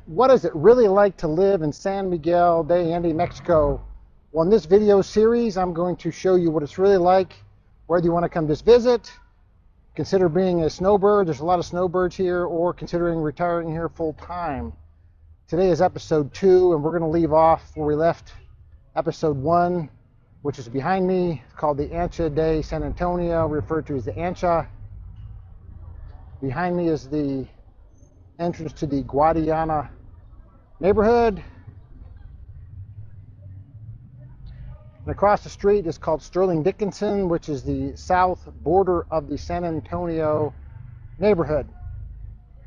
What is it really like to live in San Miguel de Allende, Mexico? Well, in this video series, I'm going to show you what it's really like, whether you want to come just visit, consider being a snowbird, there's a lot of snowbirds here, or considering retiring here full time. Today is episode 2, and we're going to leave off where we left episode 1, which is behind me. It's called the Ancha de San Antonio, referred to as the Ancha. Behind me is the entrance to the Guadiana neighborhood. And across the street is called Sterling Dickinson, which is the south border of the San Antonio neighborhood.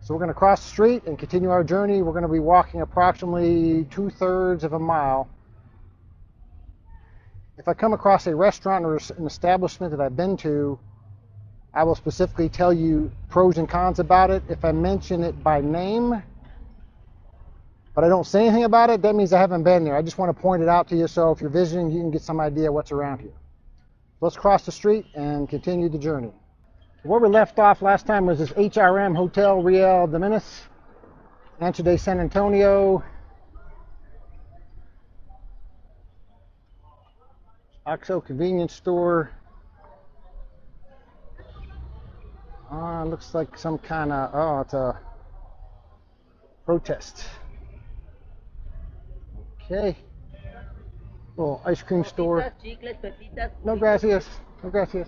So we're going to cross the street and continue our journey. We're going to be walking approximately 2/3 of a mile. If I come across a restaurant or an establishment that I've been to, I will specifically tell you pros and cons about it. If I mention it by name, but I don't say anything about it, that means I haven't been there. I just want to point it out to you, so if you're visiting, you can get some idea what's around here. Let's cross the street and continue the journey. Where we left off last time was this HRM Hotel Real de Minas, Ancha de San Antonio. OXXO convenience store. Looks like some kind of, it's a protest. Okay. Little ice cream store. No gracias. No gracias.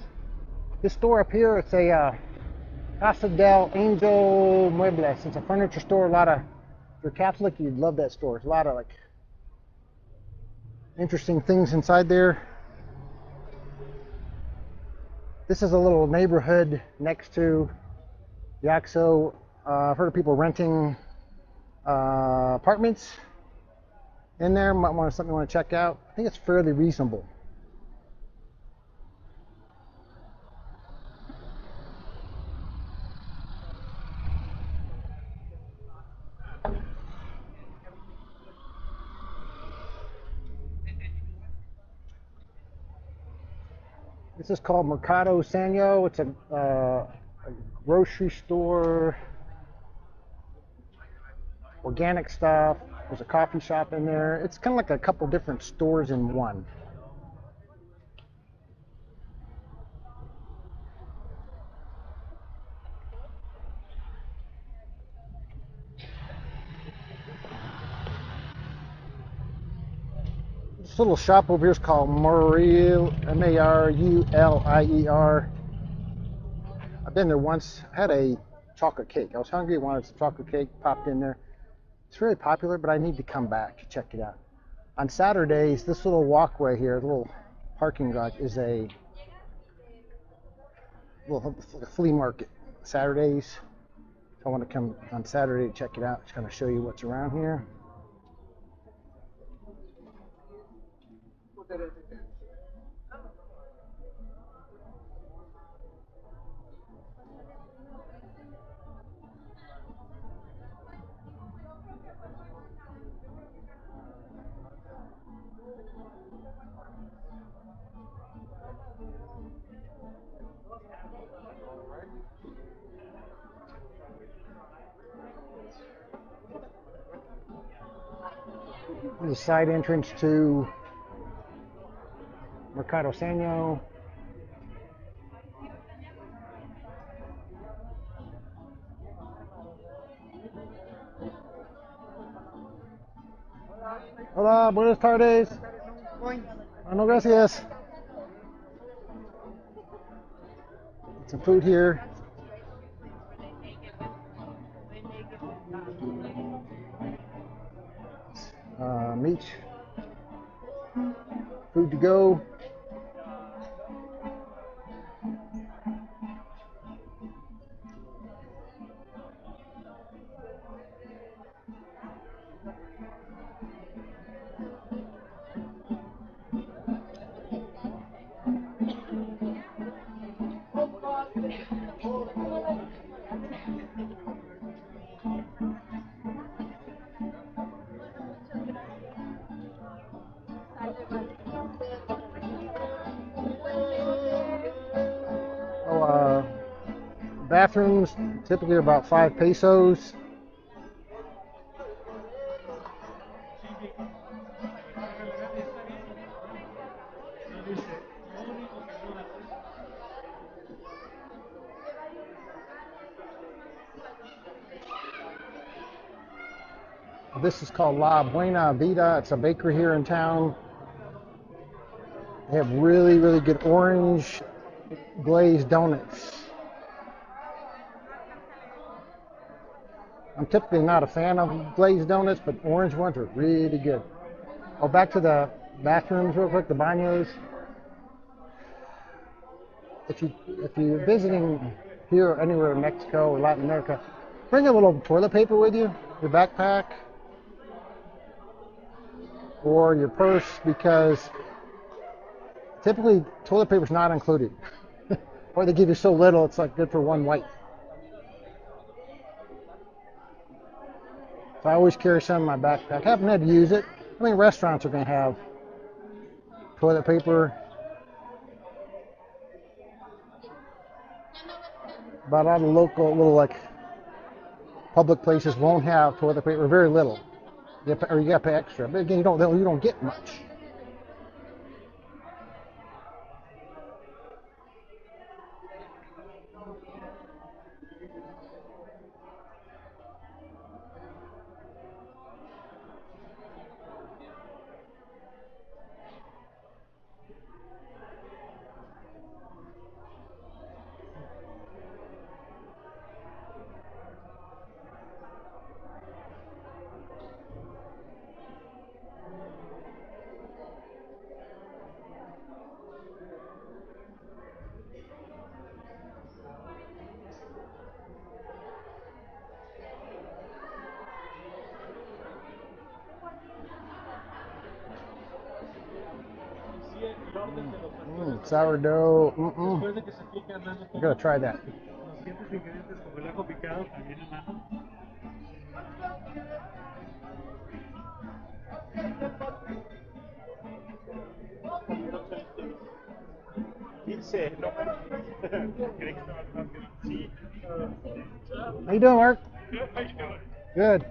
This store up here, it's a Casa del Angel Muebles. It's a furniture store. If you're Catholic, you'd love that store. There's a lot of interesting things inside there. This is a little neighborhood next to the OXXO. I've heard of people renting apartments in there. Might want something you want to check out. I think it's fairly reasonable. This is called Mercado Sanyo. It's a grocery store, organic stuff. There's a coffee shop in there. It's kind of like a couple different stores in one. This little shop over here is called Marulier, M-A-R-U-L-I-E-R. I've been there once. I had a chocolate cake. I was hungry, wanted some chocolate cake, popped in there. It's really popular, but I need to come back to check it out. On Saturdays, this little walkway here, the little parking garage, is a little flea market. Saturdays, if I want to come on Saturday to check it out, just kind of show you what's around here. The side entrance to Mercado Sanyo. Hola, buenas tardes. No, gracias. Some food here. Meat. Food to go. Bathrooms typically are about 5 pesos. This is called La Buena Vida. It's a bakery here in town. They have really, really good orange glazed donuts. I'm typically not a fan of glazed donuts, but orange ones are really good. Oh, back to the bathrooms real quick, the baños. If you're visiting here or anywhere in Mexico or Latin America, bring a little toilet paper with you, your backpack, or your purse, because typically toilet paper is not included. Or they give you so little, it's like good for one wipe. So I always carry some in my backpack. I haven't had to use it. I mean, restaurants are going to have toilet paper, but a lot of local, little like public places won't have toilet paper, very little. Or you got to pay extra. But again, you don't get much. Sourdough. I gotta try that. How you doing, Mark? Good.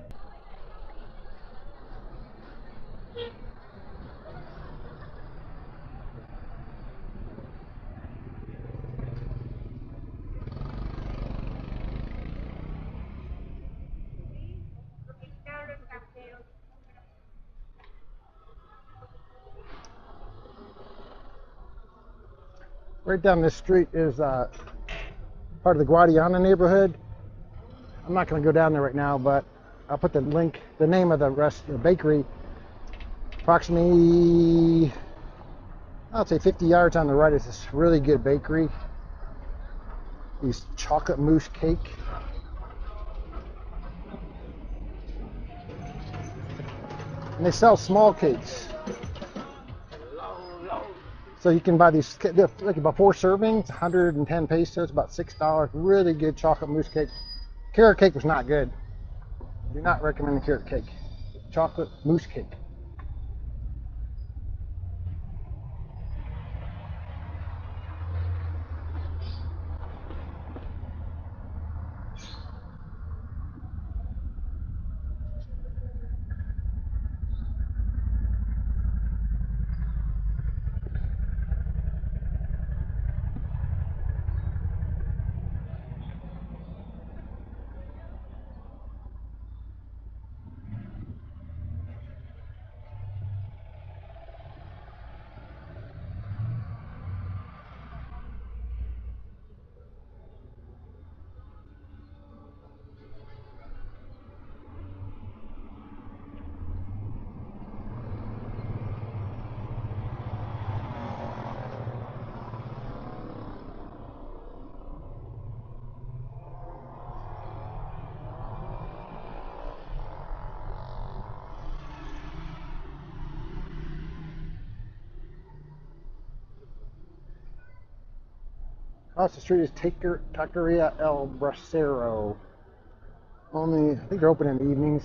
Right down this street is part of the Guadiana neighborhood. I'm not going to go down there right now, but I'll put the link, the name of the bakery, approximately, I'd say 50 yards on the right is this really good bakery. These chocolate mousse cake. And they sell small cakes. So you can buy these, like about 4 servings, 110 pesos, about $6. Really good chocolate mousse cake. Carrot cake was not good. Do not recommend the carrot cake. Chocolate mousse cake. Across the street is Taqueria El Bracero. Only, I think they're open in the evenings.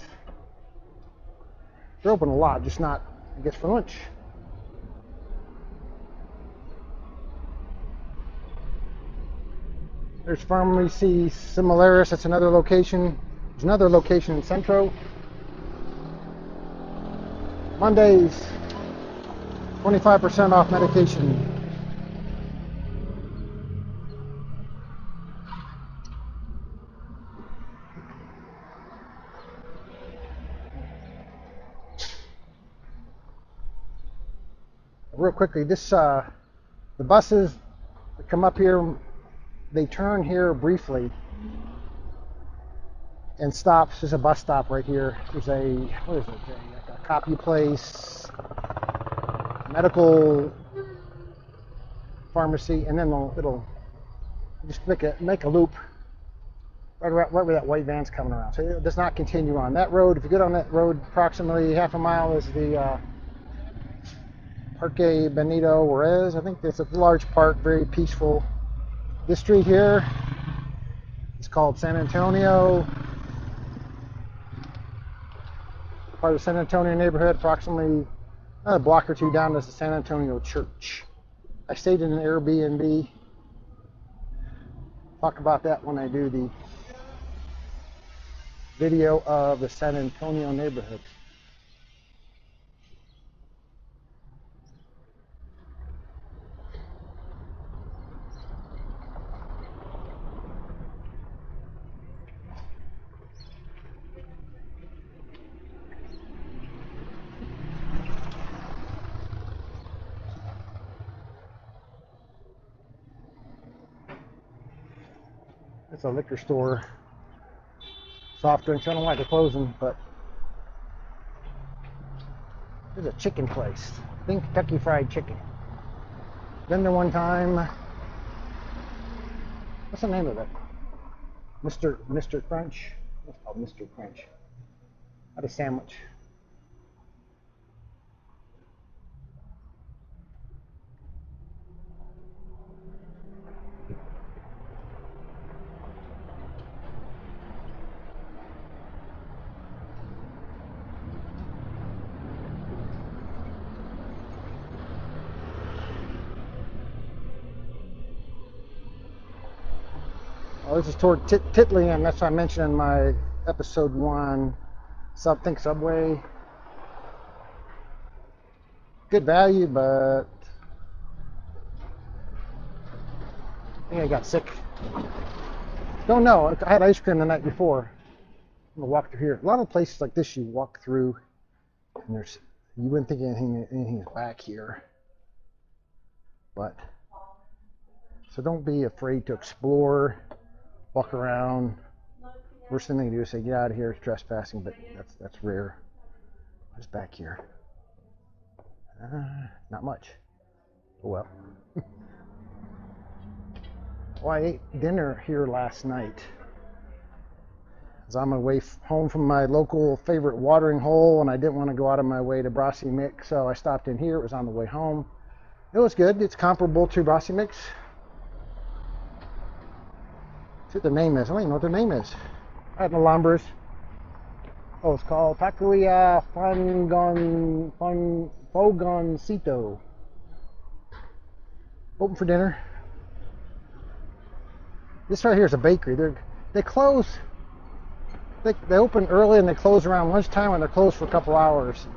They're open a lot, just not, I guess, for lunch. There's Pharmacy Similaris, that's another location. There's another location in Centro. Mondays, 25% off medication. real quickly, this the buses that come up here, they turn here briefly and stops. There's a bus stop right here. There's a, what is it, like a copy place, medical pharmacy, and then it'll just make a loop right where that white van's coming around. So it does not continue on that road. If you go down that road, approximately half a mile is the Parque Benito Juarez. I think it's a large park, very peaceful. This street here is called San Antonio, part of the San Antonio neighborhood. Approximately a block or two down is the San Antonio Church. I stayed in an Airbnb. Talk about that when I do the video of the San Antonio neighborhood. It's a liquor store, soft drinks. I don't know why they're closing, but there's a chicken place. Think Kentucky Fried Chicken. Been there one time. What's the name of it? Mr. Crunch. It's called Mr. Crunch. Had a sandwich. Oh, this is toward Titlian. That's what I mentioned in my episode 1. Think Subway. Good value, but I think I got sick. Don't know. I had ice cream the night before. I'm gonna walk through here. A lot of places like this you walk through, and you wouldn't think anything is back here. But so don't be afraid to explore, walk around. Worst thing they can do is say, get out of here, it's trespassing, but that's rare. What's back here? Not much. Oh well. Well, I ate dinner here last night. I was on my way home from my local favorite watering hole, and I didn't want to go out of my way to Brasi Mix, so I stopped in here. It was on the way home. It was good. It's comparable to Brasi Mix. That's what the name is. I don't even know what the name is. I had Alhambras. Oh, it's called Taqueria Fogoncito. Open for dinner. This right here is a bakery. They close. They open early and they close around lunchtime, and they're closed for a couple hours.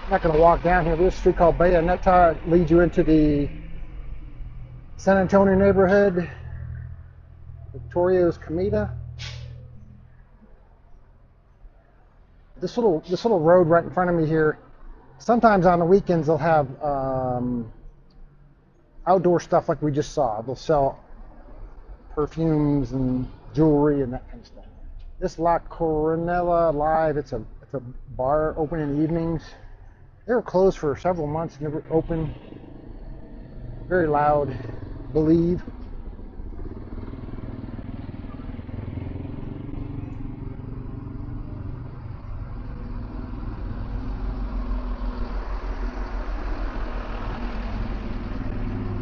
I'm not going to walk down here. There's a street called Bayonetta. It leads you into the San Antonio neighborhood. Victorio's Comida. This little road right in front of me here. Sometimes on the weekends they'll have outdoor stuff like we just saw. They'll sell perfumes and jewelry and that kind of stuff. This La Coronella Live. It's a bar open in the evenings. They were closed for several months, never open. Very loud, believe.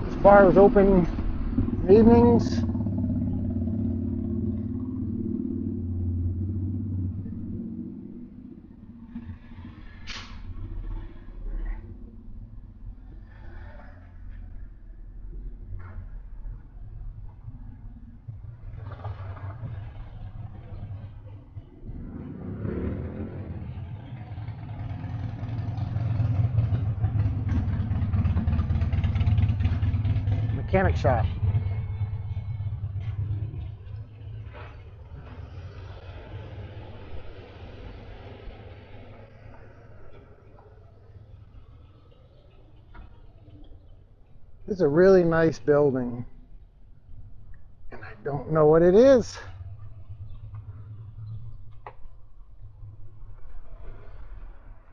This bar was open in the evenings. mechanic shop. This is a really nice building, and I don't know what it is.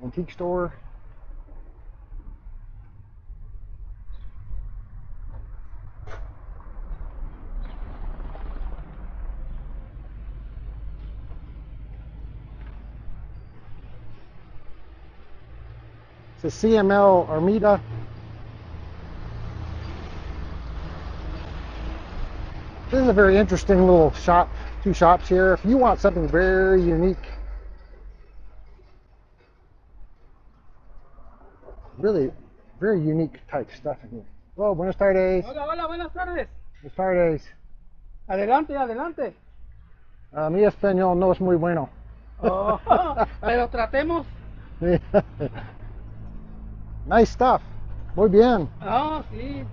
Antique store. It's a CML Armida. This is a very interesting little shop, two shops here. If you want something very unique, really very unique type stuff in here. Hello, buenas tardes. Hola, hola, buenas tardes. Buenas tardes. Adelante, adelante. Mi español no es muy bueno. Oh, pero tratemos. Nice stuff. Muy bien. Oh, sí.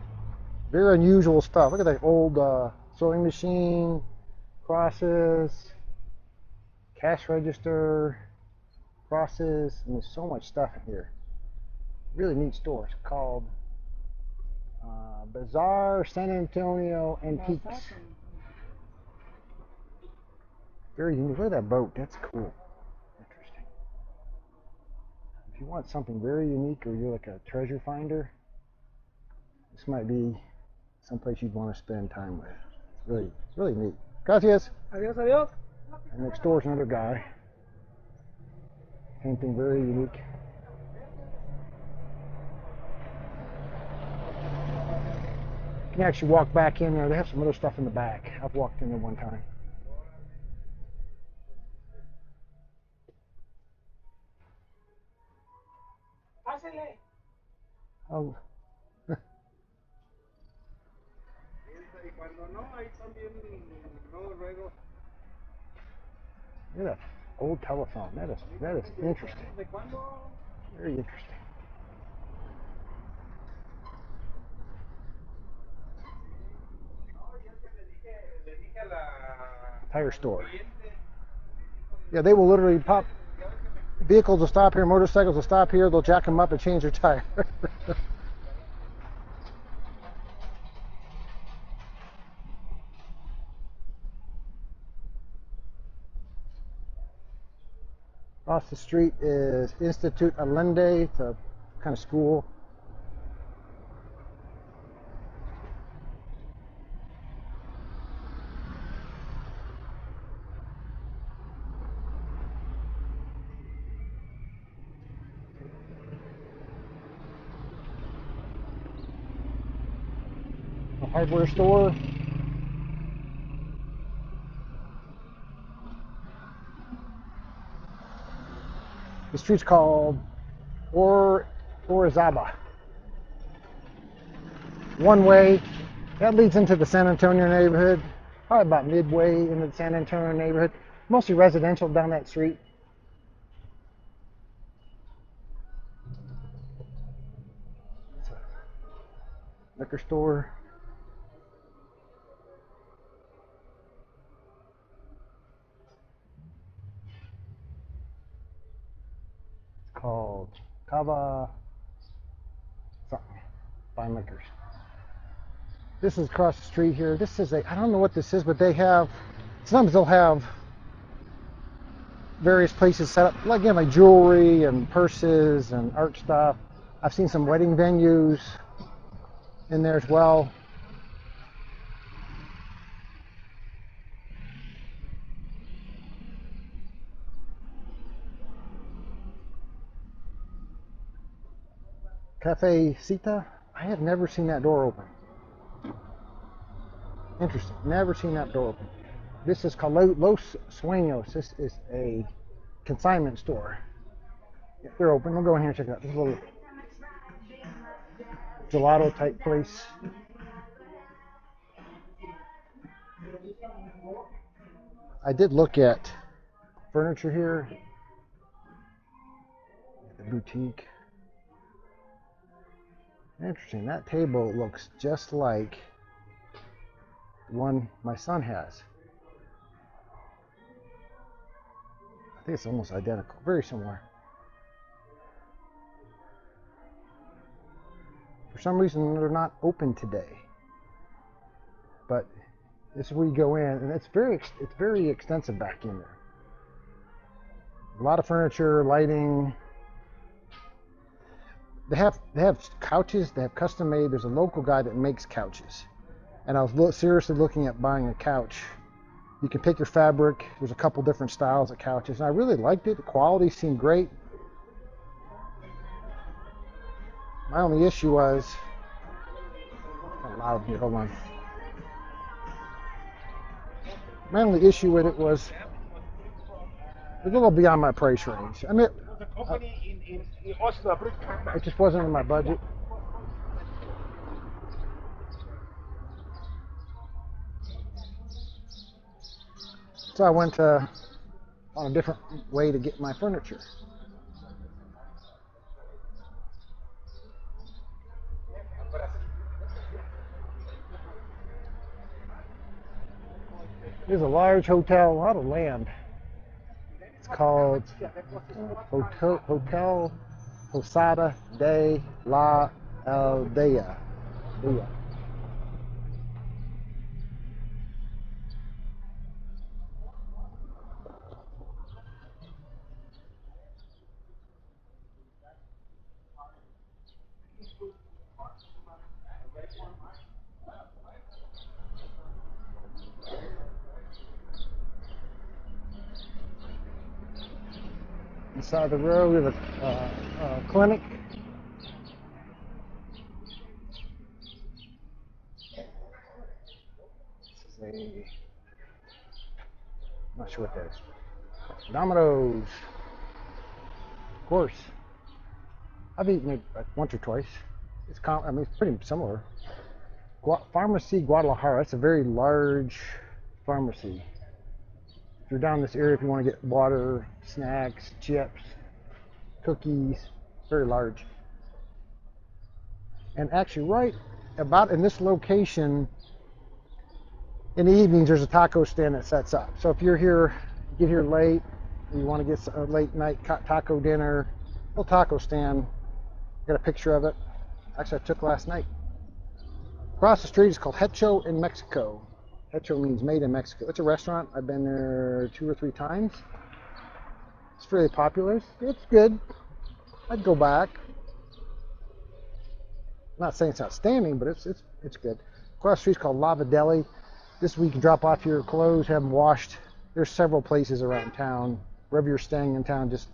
Very unusual stuff. Look at that old sewing machine, crosses, cash register, crosses, and there's so much stuff in here. Really neat store. It's called Bazaar San Antonio Antiques. Very unique. Look at that boat. That's cool. Interesting. If you want something very unique or you're like a treasure finder, this might be someplace you'd want to spend time with. It's really neat. Gracias. Adiós, adiós. And next door's another guy. Anything very unique. You can actually walk back in there. They have some other stuff in the back. I've walked in there one time. Oh. Look at that old telephone. That is interesting. Very interesting. Tire store. Yeah, they will literally pop. Vehicles will stop here, motorcycles will stop here, they'll jack them up and change their tire. Across the street is Institute Allende. It's a kind of school. A hardware store. The street's called Orizaba. One way. That leads into the San Antonio neighborhood. Probably about midway into the San Antonio neighborhood. Mostly residential down that street. It's a liquor store. It's called Cava something. Fine liquors. This is across the street here. This is I don't know what this is, but they have, sometimes they'll have various places set up, like, again, like jewelry and purses and art stuff. I've seen some wedding venues in there as well. Cafe Cita. I have never seen that door open. Interesting. Never seen that door open. This is called Los Sueños. This is a consignment store. If they're open, we'll go in here and check it out. This is a little gelato type place. I did look at furniture here. The boutique. Interesting. That table looks just like the one my son has. I think it's almost identical, very similar. For some reason, they're not open today. But this is where you go in, and it's very extensive back in there. A lot of furniture, lighting. They have couches. They have custom made. There's a local guy that makes couches, and I was seriously looking at buying a couch. You can pick your fabric. There's a couple different styles of couches, and I really liked it. The quality seemed great. My only issue was, kind of loud here. Hold on. My only issue with it was a little beyond my price range. I mean, it just wasn't in my budget. So I went on a different way to get my furniture. There's a large hotel, a lot of land. It's called Hotel Posada de la Aldea. Inside the road, we have a clinic. This is I'm not sure what that is. Domino's. Of course. I've eaten it once or twice. I mean, it's pretty similar. Pharmacy Guadalajara. It's a very large pharmacy. If you're down this area, if you want to get water, snacks, chips, cookies, very large. And actually, right about in this location, in the evenings, there's a taco stand that sets up. So if you're here, get here late, you want to get a late night taco dinner, little taco stand. Got a picture of it. Actually, I took last night. Across the street is called Hecho in Mexico. Hecho means made in Mexico. It's a restaurant. I've been there 2 or 3 times. It's fairly popular. It's good. I'd go back. I'm not saying it's outstanding, but it's good. Across the street is called Lava Deli. This week you can drop off your clothes, have them washed. There's several places around town. Wherever you're staying in town, just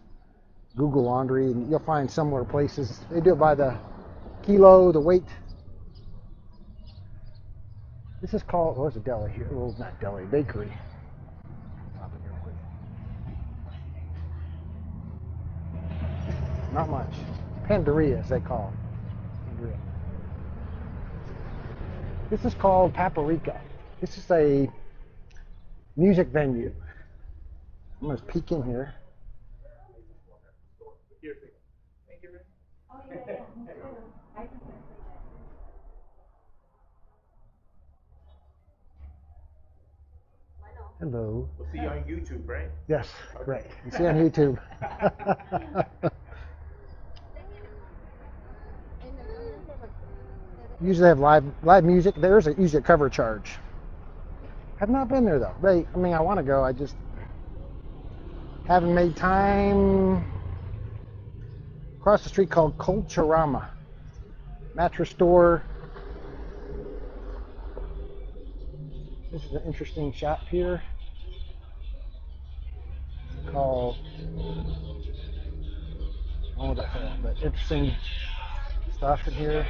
Google laundry and you'll find similar places. They do it by the kilo, the weight. This is called, what's a deli here? Well, not deli, bakery. Not much. Panderia, as they call it. Panderia. This is called Paprika. This is a music venue. I'm going to peek in here. Hello. We'll see you on YouTube, right? Yes, right. You see on YouTube. Usually have live music. There's usually a cover charge. I've not been there though. I mean, I want to go. I just haven't made time. Across the street called Culturama. Mattress store. This is an interesting shop here. It's called, I don't know what the hell, but interesting stuff in here.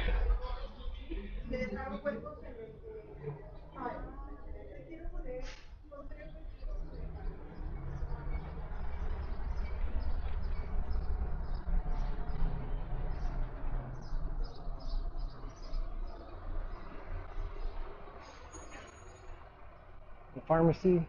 The pharmacy.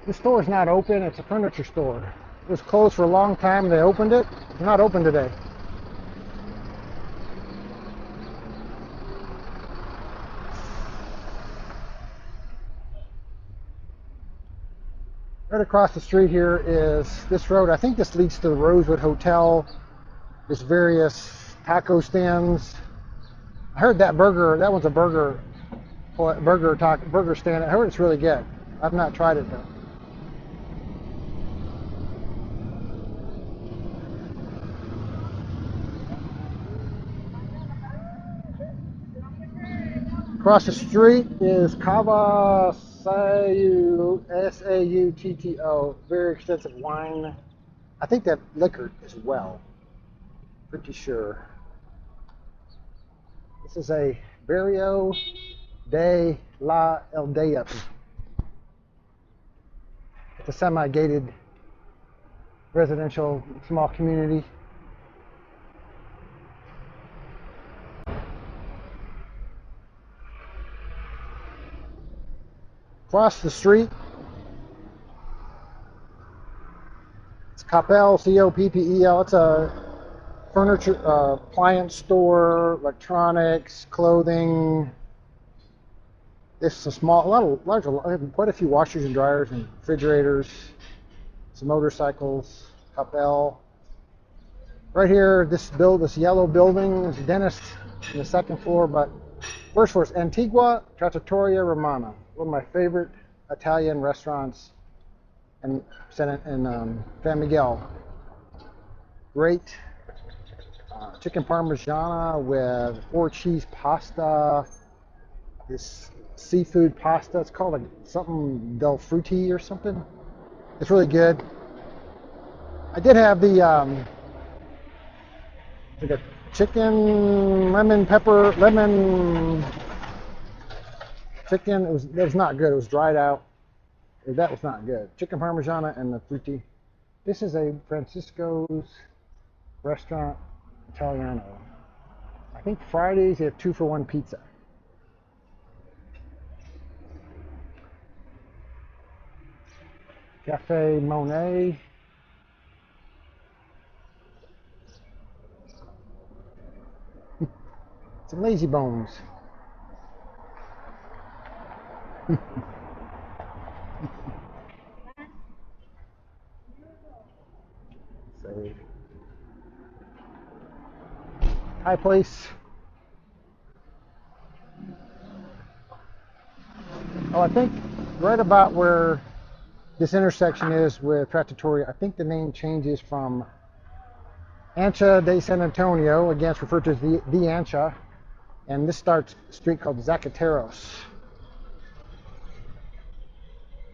The store is not open. It's a furniture store. It was closed for a long time. They opened it. It's not open today. Right across the street here is this road. I think this leads to the Rosewood Hotel. There's various taco stands. I heard that one's a burger stand. I heard it's really good. I've not tried it though. Across the street is Cava Sautto. Very extensive wine. I think that liquor as well. Pretty sure. This is a Barrio de la Aldea. It's a semi-gated residential small community. Across the street, it's Coppel, Coppel. It's a furniture, appliance store, electronics, clothing. This is a small, quite a few washers and dryers and refrigerators, some motorcycles, Coppel. Right here, this yellow building is a dentist in the second floor, but first floor is Antigua Trattoria Romana, one of my favorite Italian restaurants in San Miguel. Great chicken parmigiana with 4-cheese pasta. This seafood pasta. It's called like something del frutti or something. It's really good. I did have the like a chicken lemon chicken. It was not good. It was dried out. That was not good. Chicken parmigiana and the frutti. This is a Francisco's restaurant Italiano. I think Fridays they have 2-for-1 pizza. Cafe Monet. Some lazy bones. Save. High place. Oh, I think right about where this intersection is with Trattoria, I think the name changes from Ancha de San Antonio, again it's referred to as the Ancha, and this starts a street called Zacateros.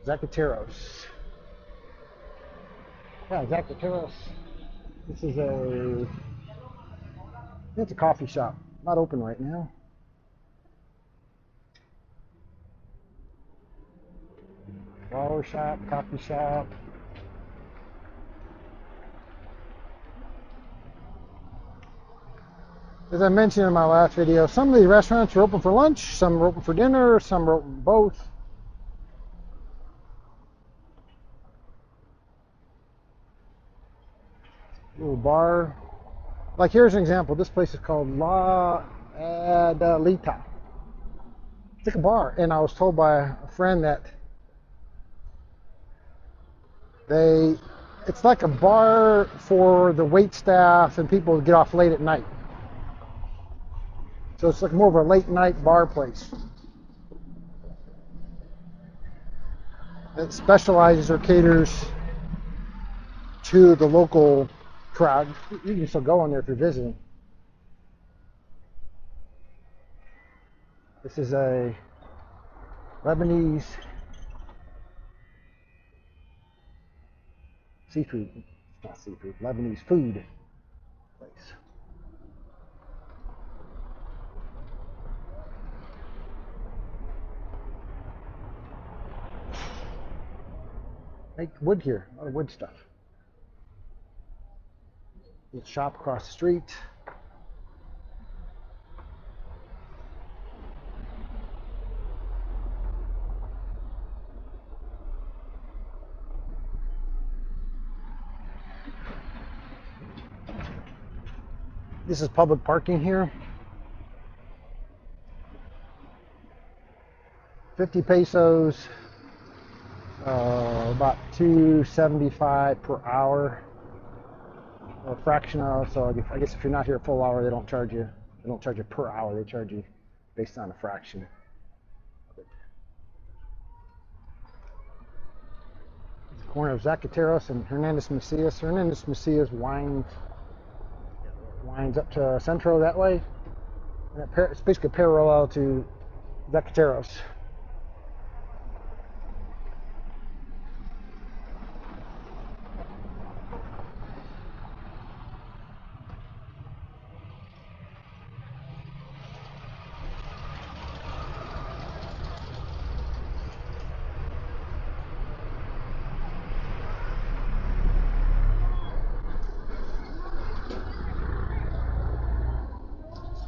Zacateros. Yeah, Zacateros. This is it's a coffee shop. Not open right now. Flower shop, coffee shop. As I mentioned in my last video, some of these restaurants are open for lunch, some are open for dinner, some are open both. Little bar. Like here's an example. This place is called La Adelita. It's like a bar, and I was told by a friend that it's like a bar for the wait staff and people who get off late at night. So it's like more of a late night bar place. It specializes or caters to the local crowd. You can still go in there if you're visiting. This is a Lebanese seafood, not seafood, Lebanese food place. Make wood here, a lot of wood stuff. Little shop across the street. This is public parking here. 50 pesos, about $2.75 per hour, or a fraction hour. So I guess if you're not here a full hour, they don't charge you. They don't charge you per hour. They charge you based on a fraction. It's the corner of Zacateros and Hernandez Macias. Hernandez Macias winds up to Centro that way. And it's basically parallel to Zacateros.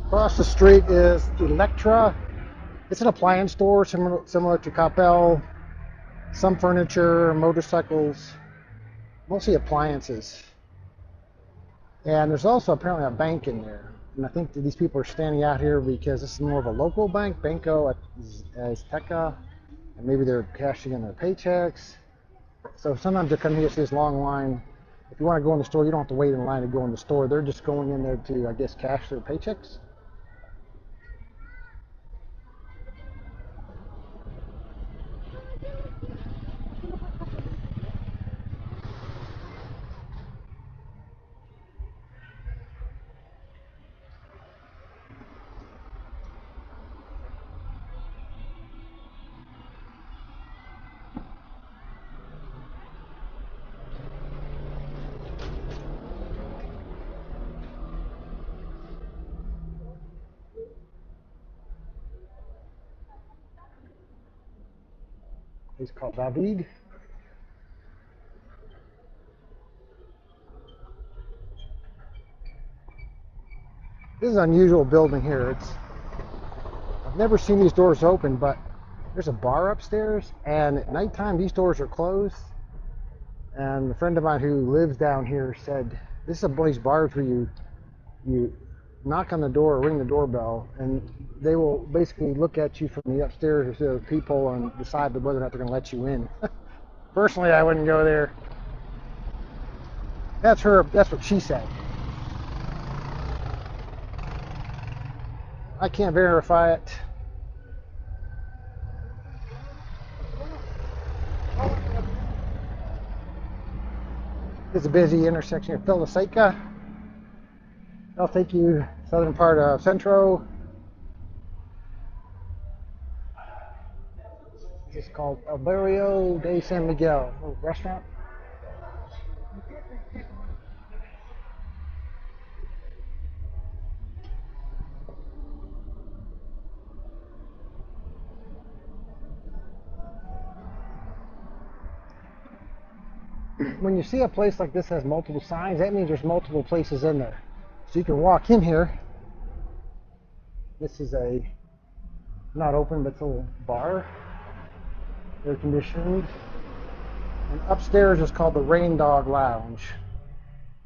Across the street is Electra. It's an appliance store similar to Coppel. Some furniture, motorcycles, mostly appliances. And there's also apparently a bank in there. And I think that these people are standing out here because this is more of a local bank, Banco Azteca, and maybe they're cashing in their paychecks. So sometimes they come here to see this long line. If you want to go in the store, you don't have to wait in line to go in the store. They're just going in there to, I guess, cash their paychecks. He's called David. This is an unusual building here. I've never seen these doors open, but there's a bar upstairs, and at nighttime these doors are closed. And a friend of mine who lives down here said, this is one of these bars where you knock on the door or ring the doorbell, and they will basically look at you from the upstairs or see other people and decide whether or not they're going to let you in. Personally, I wouldn't go there. That's what she said. I can't verify it. It's a busy intersection here. Filaseca. I'll take you southern part of Centro. This is called El Barrio de San Miguel, a little restaurant. When you see a place like this has multiple signs, that means there's multiple places in there. So you can walk in here. This is not open, but it's a little bar, air conditioned. And upstairs is called the Rain Dog Lounge.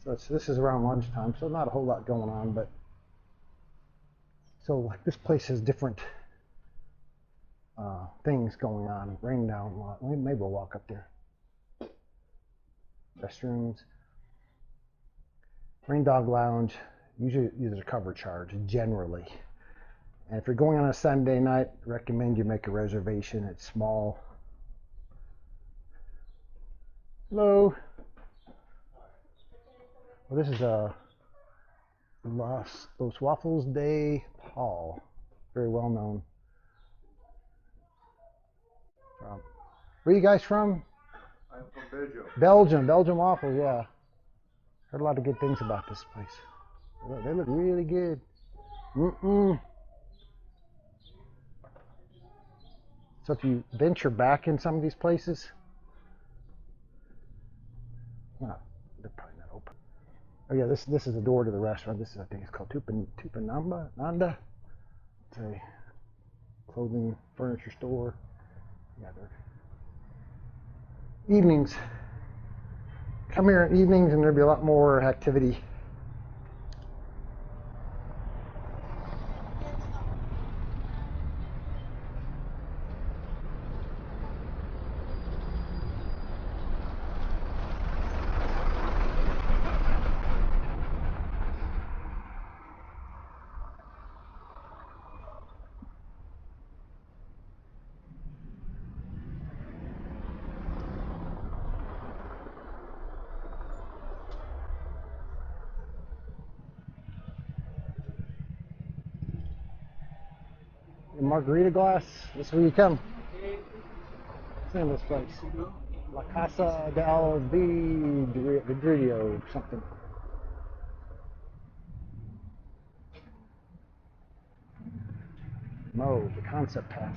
So this is around lunchtime, so not a whole lot going on, but so like this place has different things going on. Rain down a lot. Maybe we'll walk up there. Restrooms. Rain Dog Lounge. Usually there's a cover charge, generally. And if you're going on a Sunday night, I recommend you make a reservation. It's small. Hello. Well, this is Los Waffles de Paul. Very well known. Where are you guys from? I'm from Belgium. Belgium waffles, yeah. Heard a lot of good things about this place. They look really good. So if you venture back in some of these places, no, they're probably not open. Oh yeah, this is the door to the restaurant. This is, I think it's called Tupananda. It's a clothing furniture store. Yeah, they're evenings. Come here in evenings and there'll be a lot more activity. the margarita glass. This is where you come. What's the name of this place? La Casa del Vidrio, something. Mo, the concept pass.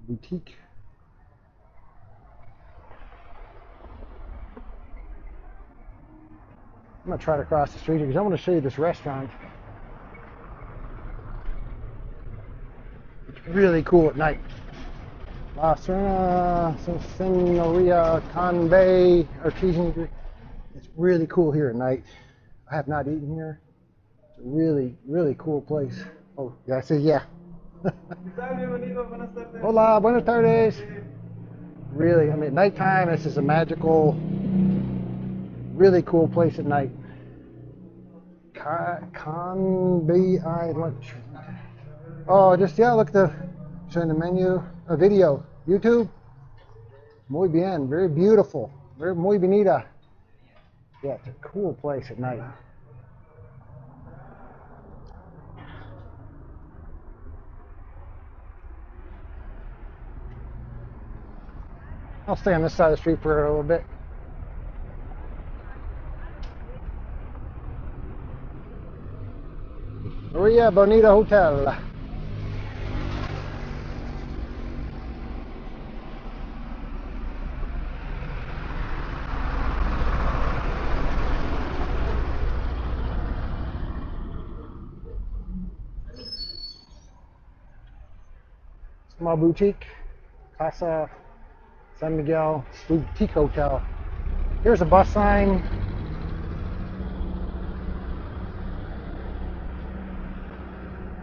Boutique. I'm gonna try to cross the street here because I want to show you this restaurant. It's really cool at night. La Serena, Signoria Convey, Artesian. It's really cool here at night. I have not eaten here. It's a really, really cool place. Oh, yeah, I said yeah. Hola, buenas tardes. Really, I mean, at nighttime, this is a magical, really cool place at night. Oh, just, yeah, look at the, showing the menu, a video, YouTube. Muy bien, very beautiful, very muy bonita. Yeah, it's a cool place at night. I'll stay on this side of the street for a little bit. Maria Bonita Hotel. Small boutique, Casa San Miguel Boutique Hotel. Here's a bus sign.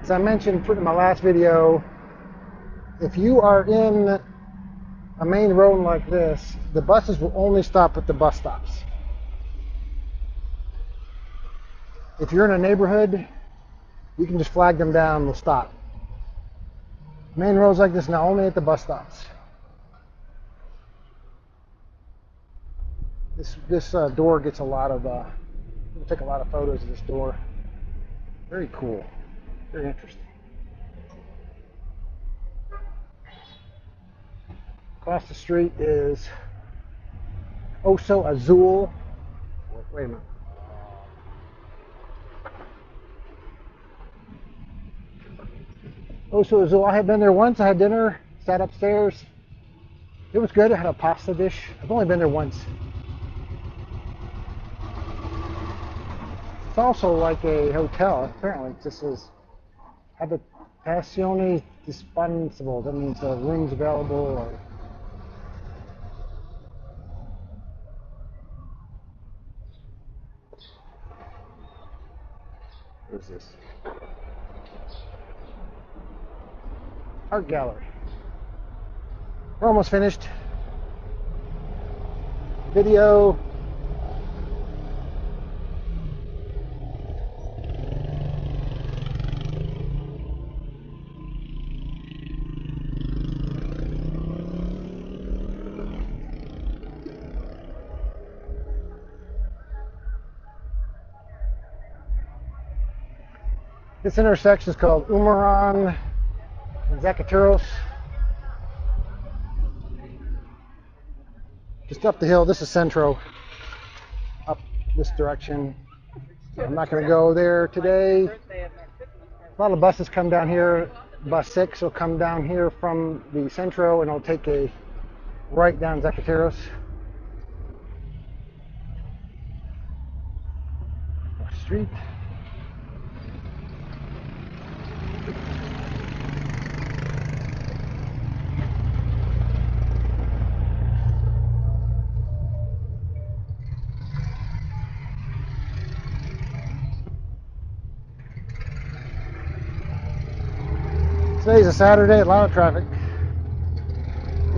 As I mentioned in my last video, if you are in a main road like this, the buses will only stop at the bus stops. If you're in a neighborhood, you can just flag them down, they'll stop. Main roads like this now, only at the bus stops. This door gets a lot of, we'll take a lot of photos of this door. Very cool, very interesting. Across the street is Oso Azul. Wait a minute. Oso Azul, I had been there once. I had dinner, sat upstairs. It was good. I had a pasta dish. I've only been there once. It's also like a hotel. Apparently, this is habitazioni disponible. That means rooms available. Or what is this? Art gallery. We're almost finished. Video. This intersection is called Umaran and Zacateros. Just up the hill, this is Centro, up this direction. I'm not going to go there today. A lot of buses come down here. Bus 6 will come down here from the Centro and it'll take a right down Zacateros. Street. Today's a Saturday, a lot of traffic.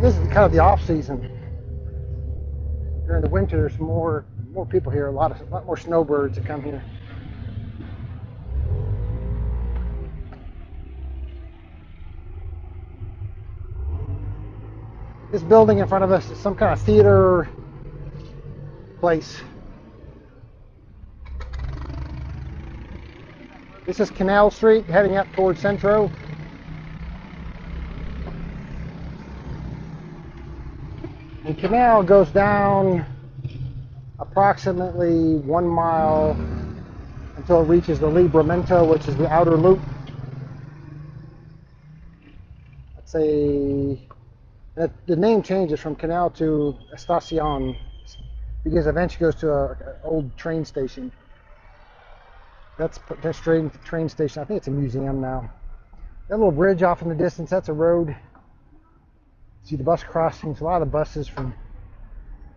This is kind of the off season. During the winter, there's more people here. A lot more snowbirds that come here. This building in front of us is some kind of theater place. This is Canal Street, heading up towards Centro. And Canal goes down approximately 1 mile until it reaches the Libramento, which is the outer loop. Let's say the name changes from Canal to Estacion because eventually goes to an old train station. That's train station. I think it's a museum now. That little bridge off in the distance, that's a road. See the bus crossings. A lot of the buses from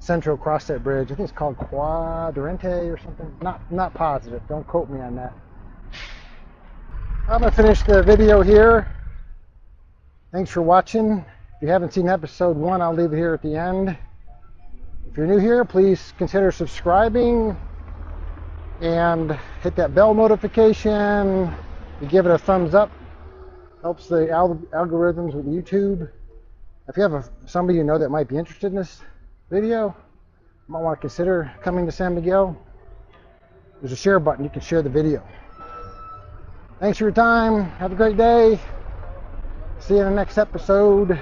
Centro cross that bridge. I think it's called Quadrante or something. Not positive. Don't quote me on that. I'm gonna finish the video here. Thanks for watching. If you haven't seen episode 1, I'll leave it here at the end. If you're new here, please consider subscribing and hit that bell notification. You give it a thumbs up. Helps the algorithms with YouTube. If you have somebody you know that might be interested in this video, you might want to consider coming to San Miguel. There's a share button. You can share the video. Thanks for your time. Have a great day. See you in the next episode.